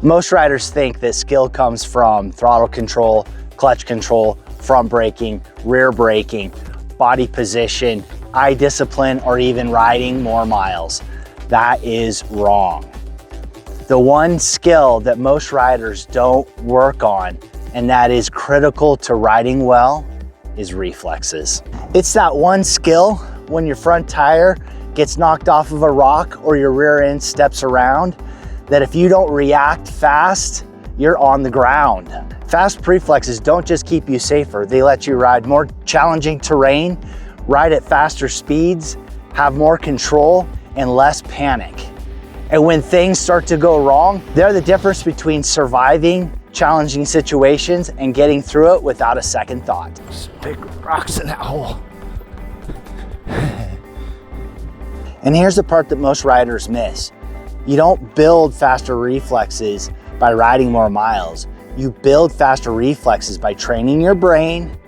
Most riders think that skill comes from throttle control, clutch control, front braking, rear braking, body position, eye discipline, or even riding more miles. That is wrong. The one skill that most riders don't work on, and that is critical to riding well, is reflexes. It's that one skill when your front tire gets knocked off of a rock or your rear end steps around, that if you don't react fast, you're on the ground. Fast reflexes don't just keep you safer, they let you ride more challenging terrain, ride at faster speeds, have more control, and less panic. And when things start to go wrong, they're the difference between surviving challenging situations and getting through it without a second thought. There's big rocks in that hole. And here's the part that most riders miss. You don't build faster reflexes by riding more miles. You build faster reflexes by training your brain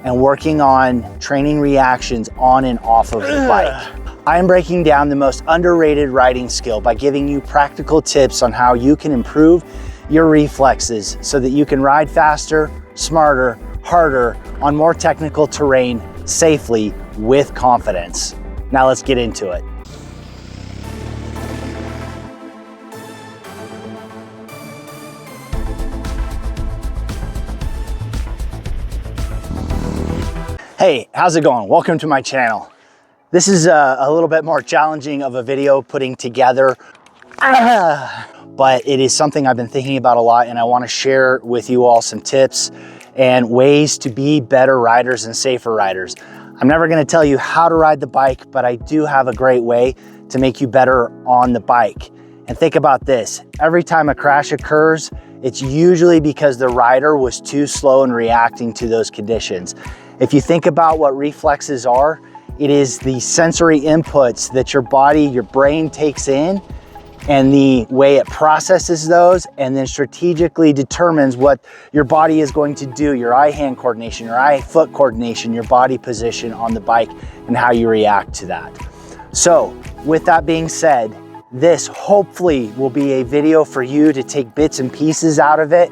and working on training reactions on and off of the bike. I'm breaking down the most underrated riding skill by giving you practical tips on how you can improve your reflexes so that you can ride faster, smarter, harder, on more technical terrain safely with confidence. Now let's get into it. Hey, how's it going? Welcome to my channel. This is a little bit more challenging of a video putting together, but it is something I've been thinking about a lot, and I want to share with you all some tips and ways to be better riders and safer riders. I'm never going to tell you how to ride the bike, but I do have a great way to make you better on the bike. And think about this, every time a crash occurs, it's usually because the rider was too slow in reacting to those conditions. If you think about what reflexes are, it is the sensory inputs that your body, your brain takes in, and the way it processes those, and then strategically determines what your body is going to do, your eye-hand coordination, your eye-foot coordination, your body position on the bike, and how you react to that. So, with that being said, this hopefully will be a video for you to take bits and pieces out of it,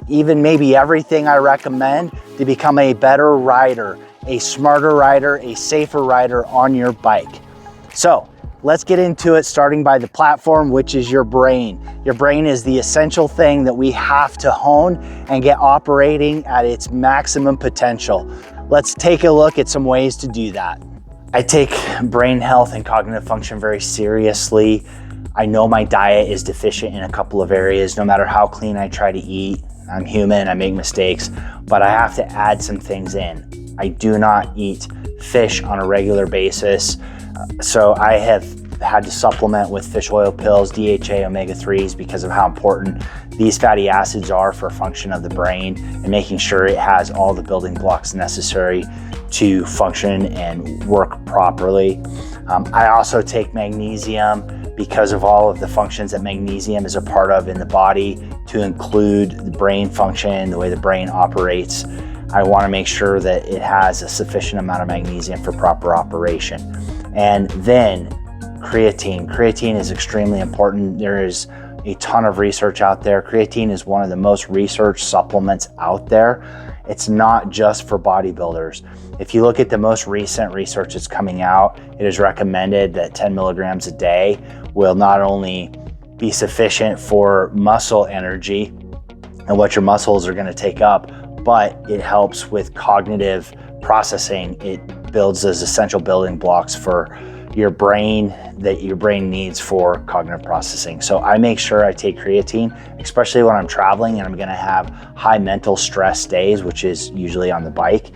even maybe everything I recommend to become a better rider, a smarter rider, a safer rider on your bike. So let's get into it, starting by the platform, which is your brain. Your brain is the essential thing that we have to hone and get operating at its maximum potential. Let's take a look at some ways to do that. I take brain health and cognitive function very seriously. I know my diet is deficient in a couple of areas. No matter how clean I try to eat, I'm human, I make mistakes, but I have to add some things in. I do not eat fish on a regular basis, so I have had to supplement with fish oil pills, DHA, omega-3s, because of how important these fatty acids are for function of the brain and making sure it has all the building blocks necessary to function and work properly. I also take magnesium because of all of the functions that magnesium is a part of in the body, to include the brain function, the way the brain operates. I want to make sure that it has a sufficient amount of magnesium for proper operation. And then creatine. Creatine is extremely important. There is a ton of research out there. Creatine is one of the most researched supplements out there. It's not just for bodybuilders. If you look at the most recent research that's coming out, it is recommended that 10 milligrams a day will not only be sufficient for muscle energy and what your muscles are going to take up, but it helps with cognitive processing. It builds those essential building blocks for your brain that your brain needs for cognitive processing. So I make sure I take creatine, especially when I'm traveling and I'm gonna have high mental stress days, which is usually on the bike.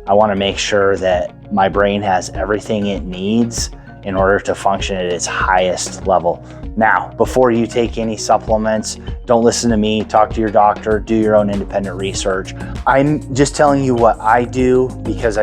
I wanna make sure that my brain has everything it needs in order to function at its highest level. Now, before you take any supplements, don't listen to me, talk to your doctor, do your own independent research. I'm just telling you what I do because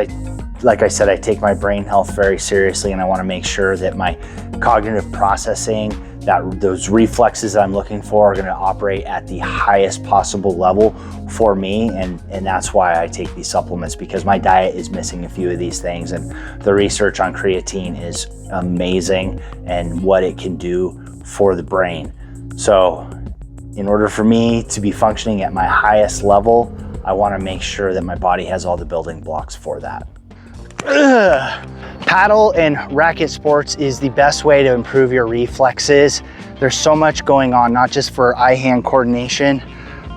like I said, I take my brain health very seriously, and I want to make sure that my cognitive processing, that those reflexes that I'm looking for are going to operate at the highest possible level for me. And that's why I take these supplements, because my diet is missing a few of these things. And the research on creatine is amazing and what it can do for the brain. So In order for me to be functioning at my highest level, I want to make sure that my body has all the building blocks for that. Paddle and racket sports is the best way to improve your reflexes. There's so much going on, not just for eye-hand coordination,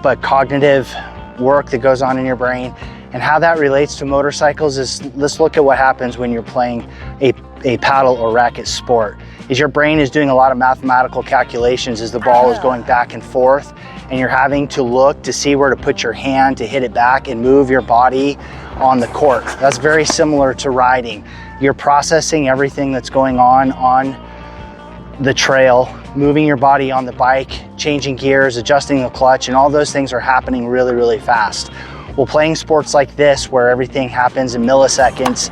but cognitive work that goes on in your brain. And how that relates to motorcycles is, let's look at what happens when you're playing a paddle or racket sport. Is your brain is doing a lot of mathematical calculations as the ball is going back and forth, and you're having to look to see where to put your hand to hit it back and move your body on the court. That's very similar to riding. You're processing everything that's going on the trail, moving your body on the bike, changing gears, adjusting the clutch, and all those things are happening really, really fast. Well, playing sports like this, where everything happens in milliseconds,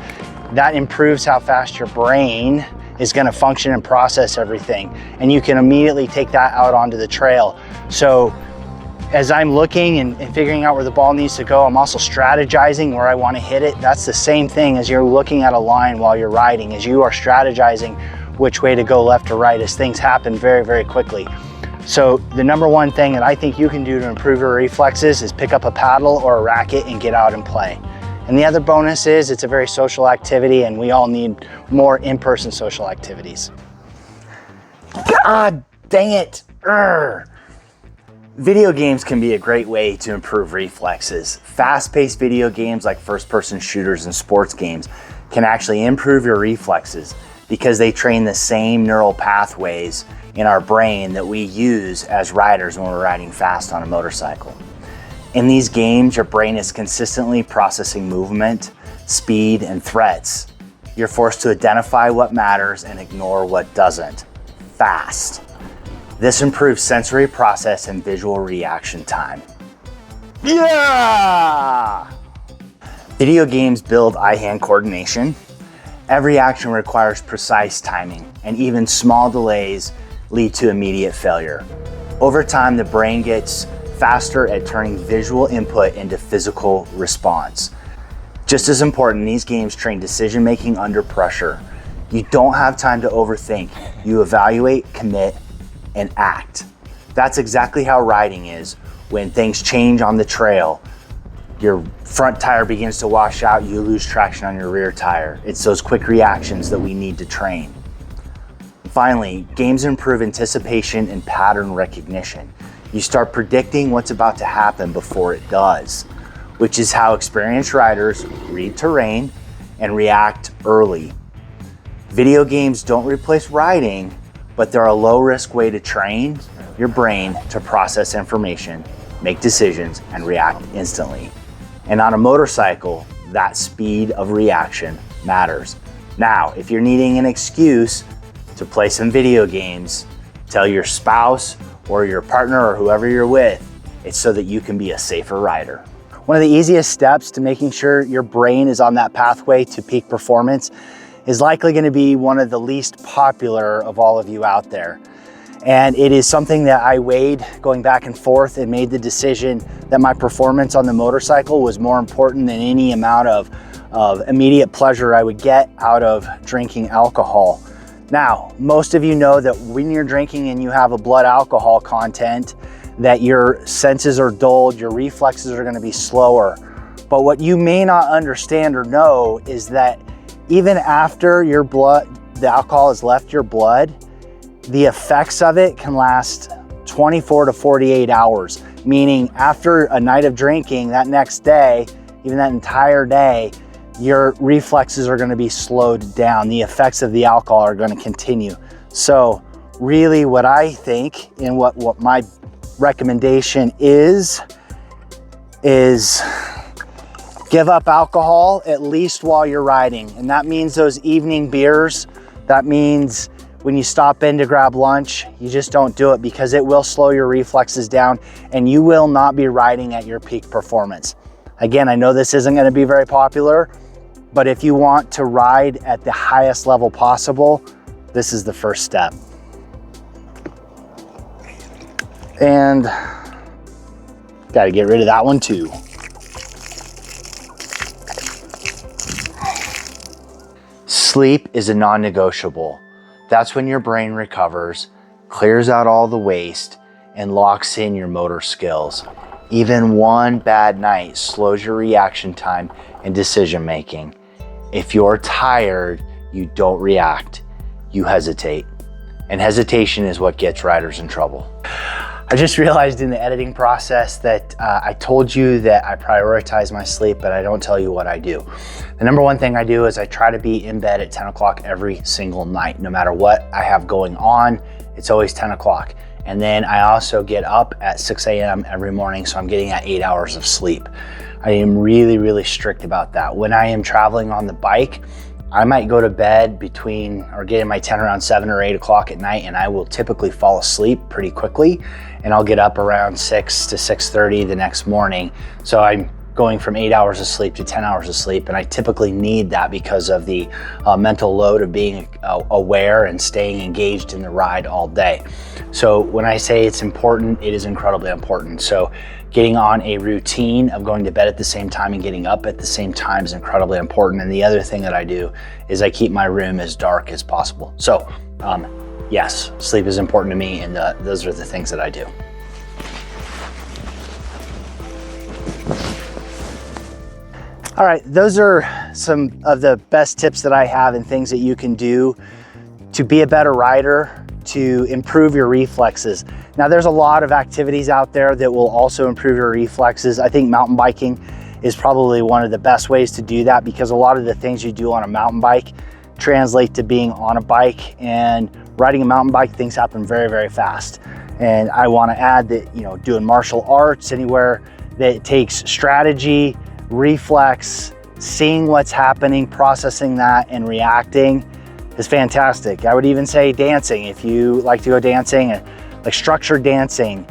that improves how fast your brain is going to function and process everything. And you can immediately take that out onto the trail. So as I'm looking and figuring out where the ball needs to go, I'm also strategizing where I want to hit it. That's the same thing as you're looking at a line while you're riding, as you are strategizing which way to go, left or right, as things happen very, very quickly. So the number one thing that I think you can do to improve your reflexes is pick up a paddle or a racket and get out and play. And the other bonus is it's a very social activity, and we all need more in-person social activities. God dang it. Urgh. Video games can be a great way to improve reflexes. Fast-paced video games like first-person shooters and sports games can actually improve your reflexes because they train the same neural pathways in our brain that we use as riders when we're riding fast on a motorcycle. In these games, your brain is consistently processing movement, speed, and threats. You're forced to identify what matters and ignore what doesn't, fast. This improves sensory process and visual reaction time. Yeah! Video games build eye-hand coordination. Every action requires precise timing, and even small delays lead to immediate failure. Over time, the brain gets faster at turning visual input into physical response. Just as important, these games train decision-making under pressure. You don't have time to overthink. You evaluate, commit, and act. That's exactly how riding is. When things change on the trail, your front tire begins to wash out, you lose traction on your rear tire. It's those quick reactions that we need to train. Finally, games improve anticipation and pattern recognition. You start predicting what's about to happen before it does, which is how experienced riders read terrain and react early. Video games don't replace riding, but they're a low-risk way to train your brain to process information, make decisions, and react instantly. And on a motorcycle, that speed of reaction matters. Now, if you're needing an excuse to play some video games, tell your spouse or your partner or whoever you're with, it's so that you can be a safer rider. One of the easiest steps to making sure your brain is on that pathway to peak performance is likely going to be one of the least popular of all of you out there. And it is something that I weighed going back and forth and made the decision that my performance on the motorcycle was more important than any amount of immediate pleasure I would get out of drinking alcohol. Now, most of you know that when you're drinking and you have a blood alcohol content, that your senses are dulled, your reflexes are going to be slower. But what you may not understand or know is that even after the alcohol has left your blood, the effects of it can last 24 to 48 hours, meaning after a night of drinking, that next day, even that entire day, your reflexes are going to be slowed down. The effects of the alcohol are going to continue. So really what I think and what my recommendation is give up alcohol at least while you're riding. And that means those evening beers. That means when you stop in to grab lunch, you just don't do it because it will slow your reflexes down and you will not be riding at your peak performance. Again, I know this isn't going to be very popular, but if you want to ride at the highest level possible, this is the first step. And got to get rid of that one too. Sleep is a non-negotiable. That's when your brain recovers, clears out all the waste, and locks in your motor skills. Even one bad night slows your reaction time and decision making. If you're tired, you don't react, you hesitate. And hesitation is what gets riders in trouble. I just realized in the editing process that I told you that I prioritize my sleep, but I don't tell you what I do. The number one thing I do is I try to be in bed at 10 o'clock every single night. No matter what I have going on, it's always 10 o'clock. And then I also get up at 6 a.m. every morning, so I'm getting at 8 hours of sleep. I am really, really strict about that. When I am traveling on the bike, I might go to bed get in my tent around 7 or 8 o'clock at night, and I will typically fall asleep pretty quickly, and I'll get up around 6 to 6:30 the next morning. So I'm going from 8 hours of sleep to 10 hours of sleep, and I typically need that because of the mental load of being aware and staying engaged in the ride all day. So when I say it's important, it is incredibly important. So getting on a routine of going to bed at the same time and getting up at the same time is incredibly important. And the other thing that I do is I keep my room as dark as possible. So yes, sleep is important to me, and those are the things that I do. All right, those are some of the best tips that I have and things that you can do to be a better rider, to improve your reflexes. Now, there's a lot of activities out there that will also improve your reflexes. I think mountain biking is probably one of the best ways to do that, because a lot of the things you do on a mountain bike translate to being on a bike, and riding a mountain bike, things happen very, very fast. And I want to add that, doing martial arts, anywhere that takes strategy, reflex, seeing what's happening, processing that, and reacting is fantastic. I would even say dancing, if you like to go dancing, like structured dancing,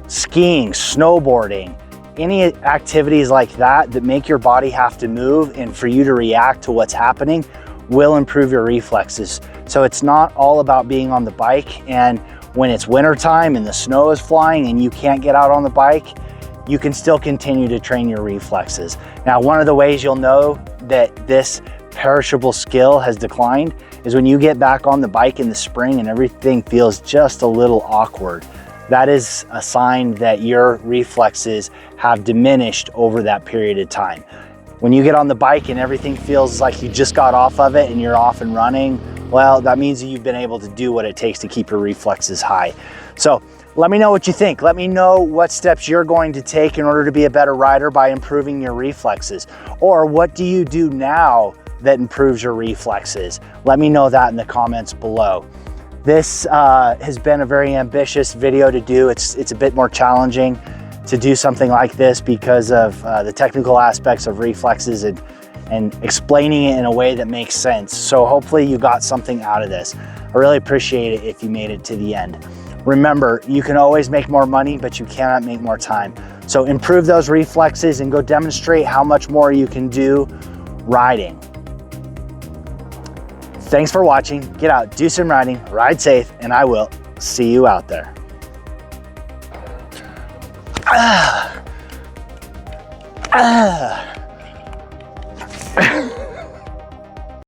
skiing, snowboarding, any activities like that make your body have to move, and for you to react to what's happening will improve your reflexes. So it's not all about being on the bike, and when it's winter time and the snow is flying and you can't get out on the bike, you can still continue to train your reflexes. Now, one of the ways you'll know that this perishable skill has declined is when you get back on the bike in the spring and everything feels just a little awkward. That is a sign that your reflexes have diminished over that period of time. When you get on the bike and everything feels like you just got off of it and you're off and running, well, that means that you've been able to do what it takes to keep your reflexes high. So let me know what you think. Let me know what steps you're going to take in order to be a better rider by improving your reflexes. Or what do you do now that improves your reflexes? Let me know that in the comments below. This has been a very ambitious video to do. It's a bit more challenging to do something like this because of the technical aspects of reflexes and explaining it in a way that makes sense. So hopefully you got something out of this. I really appreciate it if you made it to the end. Remember, you can always make more money, but you cannot make more time. So improve those reflexes and go demonstrate how much more you can do riding. Thanks for watching. Get out, do some riding, ride safe, and I will see you out there. Ah.